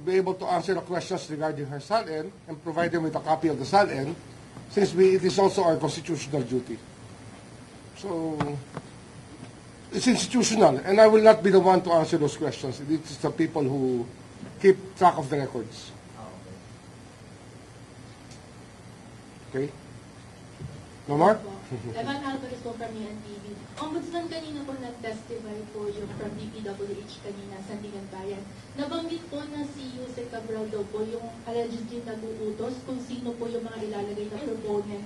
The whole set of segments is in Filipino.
be able to answer the questions regarding her SALN and provide them with a copy of the SALN, since it is also our constitutional duty. So, it's institutional, and I will not be the one to answer those questions. It is the people who keep track of the records. Okay? No more? Evan Alvarez po from UNTV. Ombudsman, kanina po nag-testify po yung from DPWH kanina sa Sandigan Bayan. Nabanggit po na si Yusek Cabral daw po yung allegedly nag-uutos kung sino po yung mga ilalagay na proponent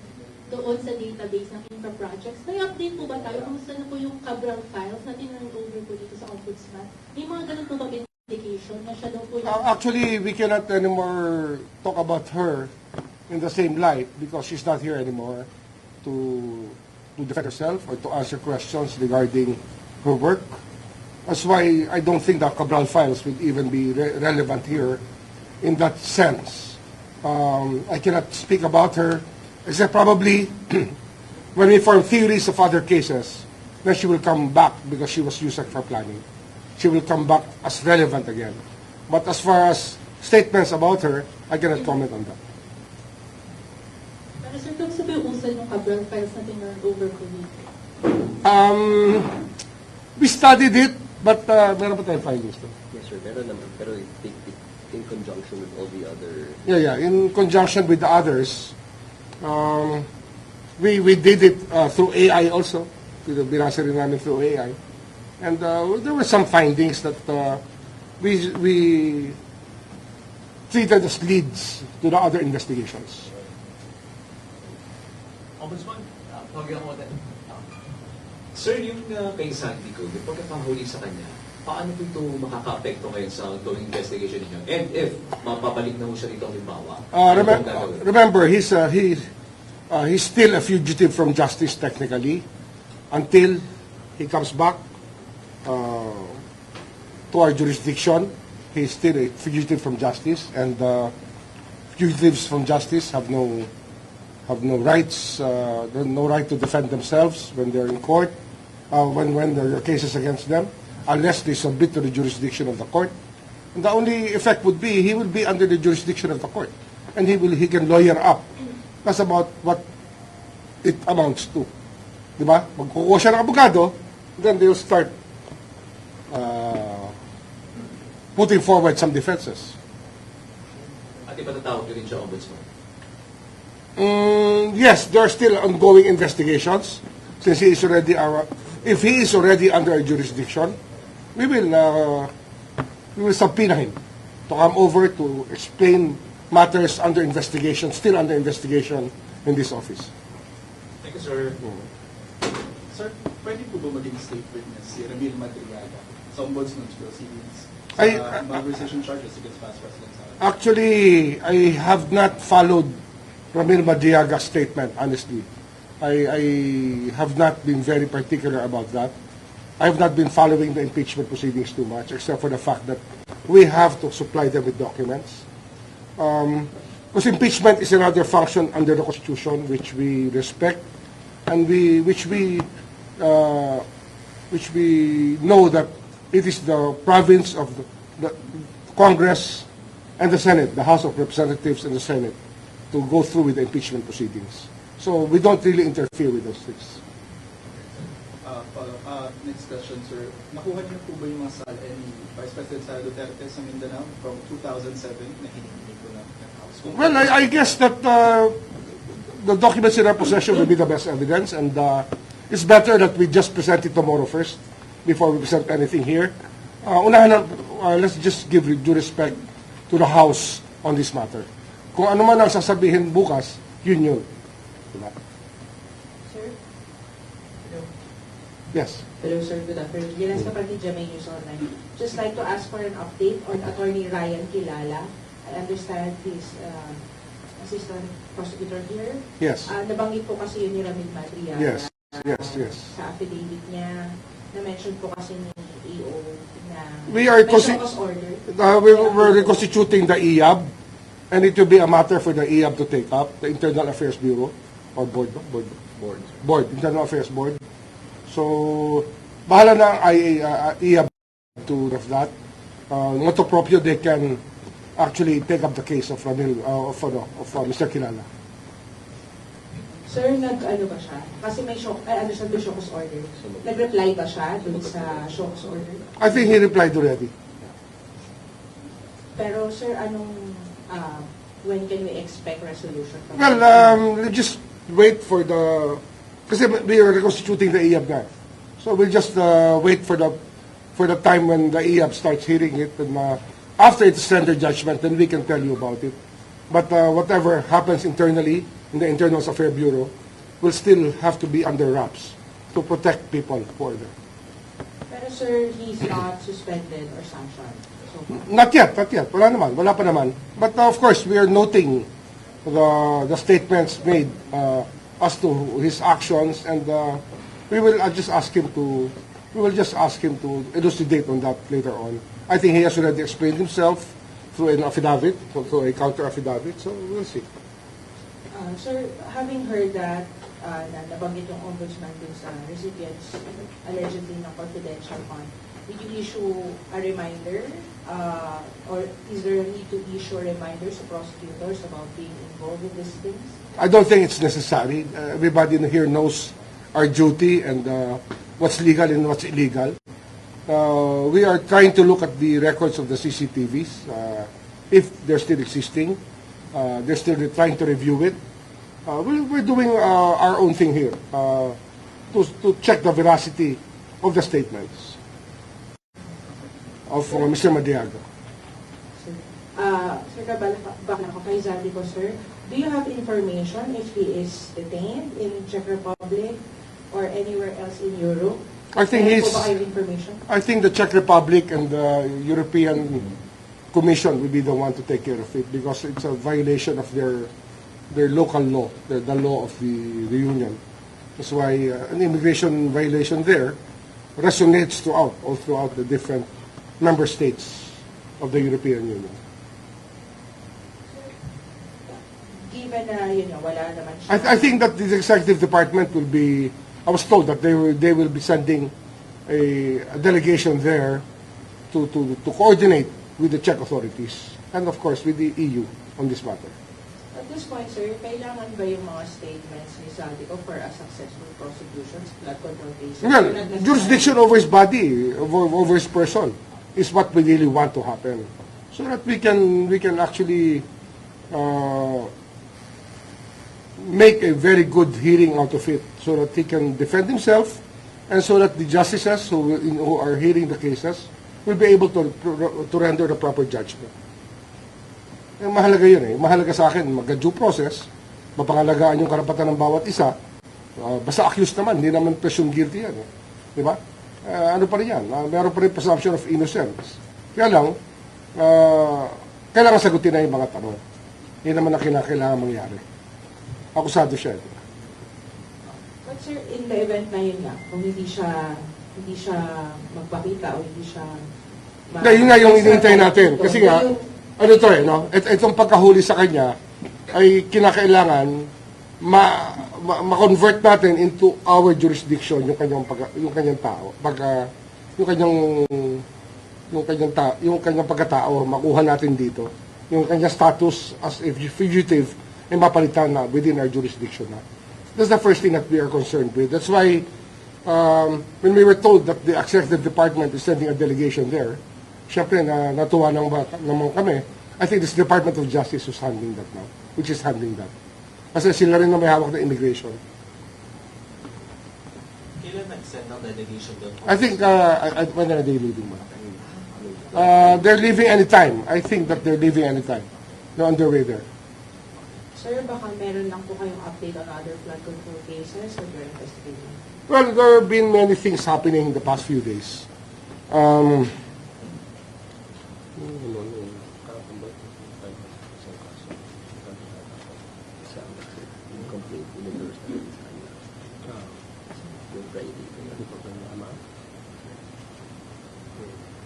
doon sa database ng infra projects. May update po ba tayo kung saan po yung Cabral files na tinurn over po dito sa Ombudsman? May mga ganun po ba indication na siya daw po yung... Actually, we cannot anymore talk about her in the same light because she's not here anymore to defend herself or to answer questions regarding her work. That's why I don't think the Cabral files would even be relevant here in that sense. I cannot speak about her, except probably when we form theories of other cases, then she will come back because she was used for planning. She will come back as relevant again. But as far as statements about her, I cannot comment on that. Pero sir, kung sabi yung usay ng Cabral files na tinurn over po dito? We studied it, but meron pa tayong findings. No? Yes, sir. Meron naman. Pero in conjunction with all the other... Yeah. In conjunction with the others, we did it through AI also. Binasa rin namin through AI. And there were some findings that we treated as leads to the other investigations. Ombudsman, pagyan ko din. Sir, yung kay Sandy ko, yung pagkakahuli sa kanya, paano po ito makaka-apekto ngayon sa ongoing investigation niyo? And if mapapalik na mo siya dito halimbawa, remember, he's still a fugitive from justice technically until he comes back to our jurisdiction. He's still a fugitive from justice, and fugitives from justice have no rights, no right to defend themselves when they're in court, when there are cases against them, unless they submit to the jurisdiction of the court. And the only effect would be he will be under the jurisdiction of the court, and he can lawyer up. That's about what it amounts to. Diba? Magkukuha siya ng abogado, then they will start putting forward some defenses. at ipatatawag nyo rin siya, Ombudsman? Yes, there are still ongoing investigations. Since he is already if he is already under our jurisdiction, we will subpoena him to come over to explain matters under investigation, still under investigation in this office. Thank you, sir. Sir, pwede po ba maging state witness si Ramil Madriaga sa Ombudsman's proceedings sa malversation charges against past presidents? Actually, I have not followed Ramil Madriaga's statement, honestly. I have not been very particular about that. I have not been following the impeachment proceedings too much, except for the fact that we have to supply them with documents. Because impeachment is another function under the Constitution which we respect, and which we know that it is the province of the Congress and the Senate, the House of Representatives and the Senate, to go through with the impeachment proceedings. So we don't really interfere with those things. Next question, sir. Nakuha niyo po ba yung mga SALN ni Vice President Sara Duterte sa Mindanao from 2007 na hinihingi ko ng House? Well, I guess that the documents in our possession will be the best evidence, and it's better that we just present it tomorrow first before we present anything here. Let's just give due respect to the House on this matter. Kung ano man ang sasabihin bukas, yun. Diba? Sir? Hello. Yes. Hello, sir. Good afternoon. Yelas Kapatid, Jamay News Online. Just like to ask for an update on Attorney Ryan Kilala. I understand he's assistant prosecutor here. Yes. Nabanggit po kasi yun ni Ramil Madriaga. Yes. Sa affidavit niya, na-mention po kasi ni EO na We are we're reconstituting the IAB, and it will be a matter for the IAB to take up, the Internal Affairs Bureau, or Board, Internal Affairs Board. So, bahala na ang IAB to of that. Motu proprio, they can actually take up the case of Mr. Kilala. Sir, nag-ano ba siya? Kasi may show, understand the show cause order. Nag-reply ba siya dun sa show cause order? I think he replied already. Pero sir, when can we expect resolution from Well, let's just wait for the... Kasi we are reconstituting the IAB na. So we'll just wait for the time when the IAB starts hearing it, and after it's rendered judgment, then we can tell you about it. But whatever happens internally in the Internal Affairs Bureau will still have to be under wraps to protect people who are there. Pero sir, he's not suspended or sanctioned. So, Not yet. Wala pa naman. But of course, we are noting the statements made as to his actions, and we will just ask him to elucidate on that later on. I think he has already explained himself through an affidavit, through a counter affidavit. So we'll see. sir, having heard that, na nabanggit yung ombudsman dun sa recipients allegedly ng confidential fund, did you issue a reminder or is there a need to issue reminders to prosecutors about being involved in these things? I don't think it's necessary. Everybody here knows our duty and what's legal and what's illegal. We are trying to look at the records of the CCTVs, if they're still existing. They're still trying to review it. We're doing our own thing here to check the veracity of the statements of Mr. Madiaga. Sir Cabal, back na ako kay Zaldico, sir. Do you have information if he is detained in Czech Republic or anywhere else in Europe? I think Meron he's. po ba kayong information? I think the Czech Republic and the European Commission will be the one to take care of it because it's a violation of their local law, the law of the Union. That's why an immigration violation there resonates all throughout the different member states of the European Union. Given na yun nga, wala naman siya. I think that the executive department will be. I was told that they will be sending a delegation there to coordinate with the Czech authorities and of course with the EU on this matter. At this point, sir, kailangan ba yung mga statements ni Zaldico for a successful prosecution, flood control cases? Well, Or not necessarily? jurisdiction over his body, over his person, is what we really want to happen, so that we can actually make a very good hearing out of it, so that he can defend himself, and so that the justices who are hearing the cases will be able to render the proper judgment. Mahalaga yun eh. Mahalaga sa akin, mag-due process, mapangalagaan yung karapatan ng bawat isa. Basta accused naman, hindi naman presumed guilty yan. Di ba? Ano pa rin yan? Meron pa rin presumption of innocence. Kaya lang, kailangan sagutin na yung mga tanong. Hindi naman ang kailangan mangyari. Akusado siya. But sir, in the event na yun nga, kung hindi siya magpakita o hindi siya... Yun nga yung inihintay natin. Kasi nga, ano to eh, no? Itong pagkahuli sa kanya ay kinakailangan ma-convert natin into our jurisdiction yung kanyang tao. Yung kanyang pagkatao makuha natin dito. Yung kanyang status as a fugitive ay mapalitan na within our jurisdiction na. That's the first thing that we are concerned with. That's why when we were told that the executive department is sending a delegation there, siyempre natuwa naman kami. I think this Department of Justice is handling that now, which is handling that. Kasi sila rin na may hawak na immigration. Kailan nag-send ng delegation doon? I think, when are they leaving? They're leaving anytime. I think that they're leaving anytime. They're on their way there. Sir, baka meron lang po kayong update on other flood control cases that you're investigating? Well, there have been many things happening in the past few days.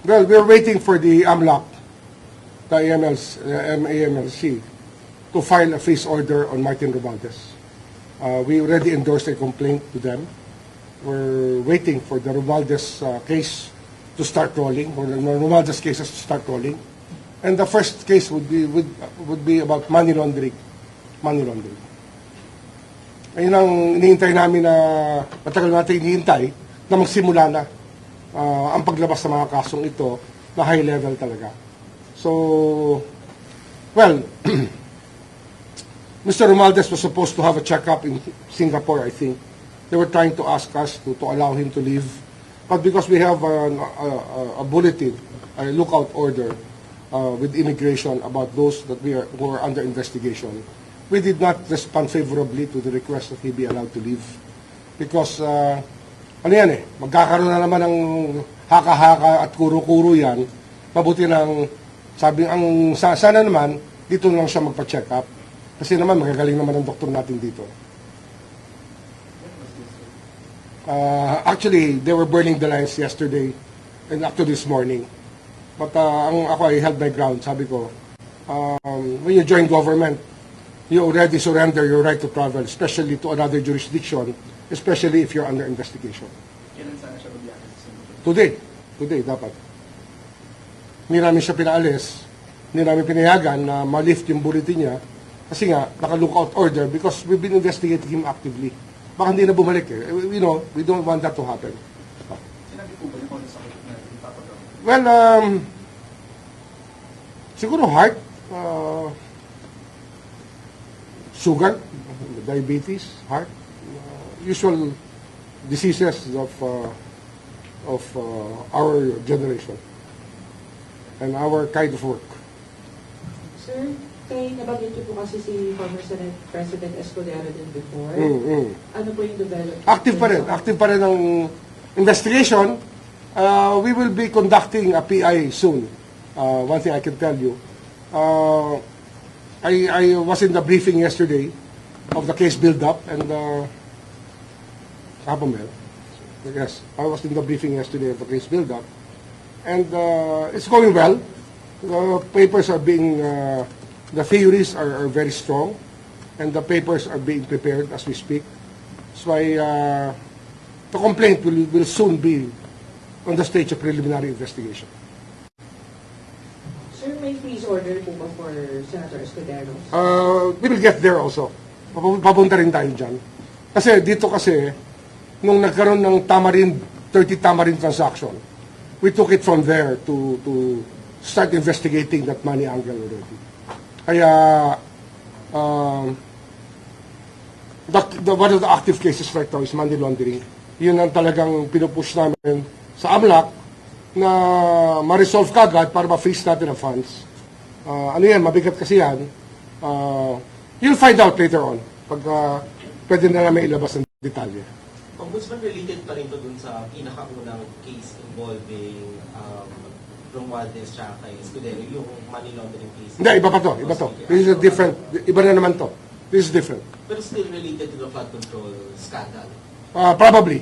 Well, we're waiting for the AMLAC, the AMLC, to file a freeze order on Martin Romualdez. We already endorsed a complaint to them. We're waiting for the Romualdez case to start rolling, or the Romualdez cases to start rolling. And the first case would be about money laundering. Money laundering. Ayun ang iniintay namin na matagal natin iniintay na magsimula na ang paglabas ng mga kasong ito na high level talaga. So, well, Mr. Romualdez was supposed to have a checkup in Singapore, I think. They were trying to ask us to allow him to leave. But because we have a bulletin, a lookout order with immigration about those that who are under investigation, we did not respond favorably to the request that he be allowed to leave. Because, ano yan magkakaroon na naman ng haka-haka at kuro-kuro yan. Mabuti ng, sana naman, dito lang siya magpa-check up. Kasi naman, magagaling naman ang doktor natin dito. Actually, they were burning the lines yesterday and up to this morning. But I held my ground. Sabi ko, when you join government, you already surrender your right to travel, especially to another jurisdiction, especially if you're under investigation. Kailan sana siya magbiyahe sa Singapore? Today dapat. Hindi namin siya pinaalis, hindi namin pinayagan na ma-lift yung bulletin niya, kasi nga, naka-lookout order because we've been investigating him actively. Baka hindi na bumalik we don't want that to happen. Sinabi po ba niya kung ano sakit na ipapagamot? Well, siguro heart, sugar, diabetes, heart, usual diseases of our generation and our kind of work. Sir, kaya nabanggit niyo po kasi si former Senate President Escudero din before. Ano po yung development? Active pa rin ang investigation. We will be conducting a PI soon. One thing I can tell you. I was in the briefing yesterday of the case build-up and yes, I was in the briefing yesterday of the case build-up and it's going well. The papers are being, the theories are very strong and the papers are being prepared as we speak. So the complaint will soon be on the stage of preliminary investigation. Sir, may freeze order po ba for Senator Escudero? We will get there also. Papunta rin tayo dyan. Kasi dito nung nagkaroon ng 30 Tamarind transaction, we took it from there to start investigating that money angle already. Kaya, one of the active cases right now is money laundering. Yun ang talagang pinupush namin sa AMLAC na ma-resolve kagad para ma-freeze natin ang funds. Ano yan, mabigat kasi yan. You'll find out later on pag pwede na namin ilabas ng detalye. Ombudsman, related pa rin to dun sa pinakaunang case involving Romualdez tsaka kay Escudero, yung money laundering case. Hindi, iba pa to. This is a different, iba na naman to. This is different. Pero still related to the flood control scandal. Probably.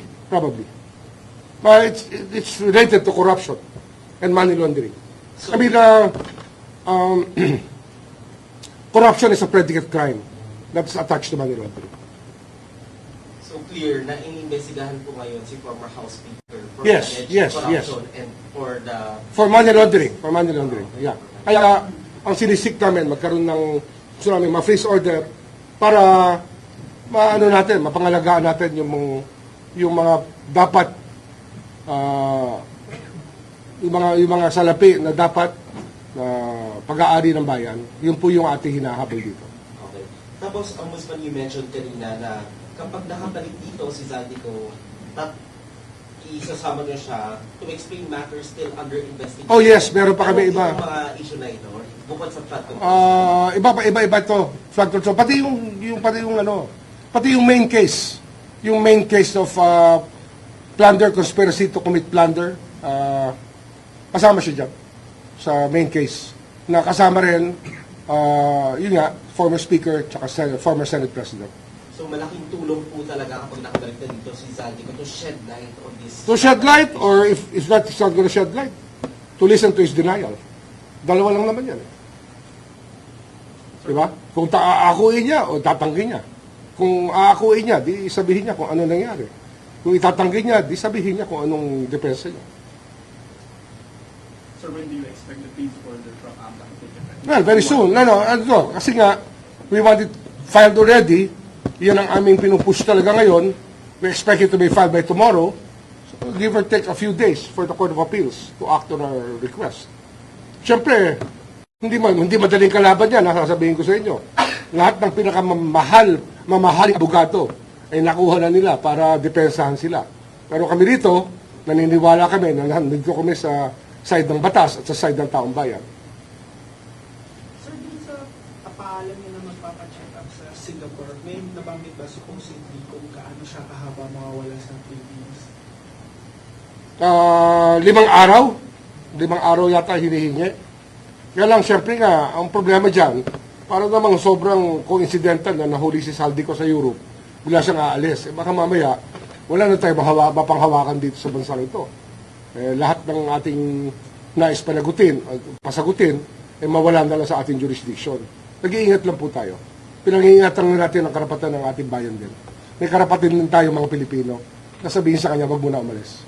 But it's related to corruption and money laundering. So, I mean, corruption is a predicate crime that's attached to money laundering. so clear na inimbestigahan po ngayon si former House Speaker for Yes, alleged yes. corruption and for the... For money laundering, yeah. Kaya, ang sinisik namin, magkaroon ng, gusto namin, ma-freeze order para, mapangalagaan natin yung mga dapat, yung mga salapi na dapat pag-aari ng bayan. Yun po yung ating hinahabol dito. Okay. Tapos, Ombudsman, you mentioned kanina na kapag nakabalik dito si Zaldico, isasama niyo siya to explain matters still under investigation. Oh yes, meron pa kami iba. Ano yung mga issue na ito? Bukod sa flood control. Iba to. Flood control. Pati yung main case. Yung main case of plunder, conspiracy to commit plunder. Kasama siya dyan sa main case. Na kasama rin, yun nga, former speaker tsaka former Senate President. So malaking tulong po talaga kapag nakabalik na dito si Zaldico to shed light on this. To shed light, or if not, it's not going to shed light, to listen to his denial. Dalawa lang naman yan. Diba? Kung aakuin niya o tatanggi niya. Kung aakuin niya, di sabihin niya kung ano nangyari. Kung itatanggi niya, di sabihin niya kung anong depensa niya. Sir, when do you expect the phase order from AMLAC to take effect? Well, very soon. Kasi nga, we want it filed already. Yan ang aming pinupush talaga ngayon. We expect it to be filed by tomorrow. So, give or take a few days for the Court of Appeals to act on our request. Siyempre, hindi madaling kalaban yan, sasabihin ko sa inyo. Lahat ng mamahaling abogado ay nakuha na nila para depensahan sila. Pero kami rito, naniniwala kami na nandito kami sa side ng batas at sa side ng taong bayan. Sir, dun sa paalam niyo na magpapacheck up sa Singapore, may nabanggit ba supposedly kung gaano siya kahaba mawawala sa Philippines? 5 araw. 5 araw yata hinihingi. Kaya lang, siyempre nga, ang problema dyan, para namang sobrang coincidental na nahuli si Saldico sa Europe, bila siyang aalis. Baka mamaya, wala na tayo mapanghawakan dito sa bansang ito. Lahat ng ating nais pasagutin, mawala na lang sa ating jurisdiction. Nag-iingat lang po tayo. Pinag-iingatan natin ang karapatan ng ating bayan din. May karapatan din tayo mga Pilipino na sabihin sa kanya, wag mo na umalis.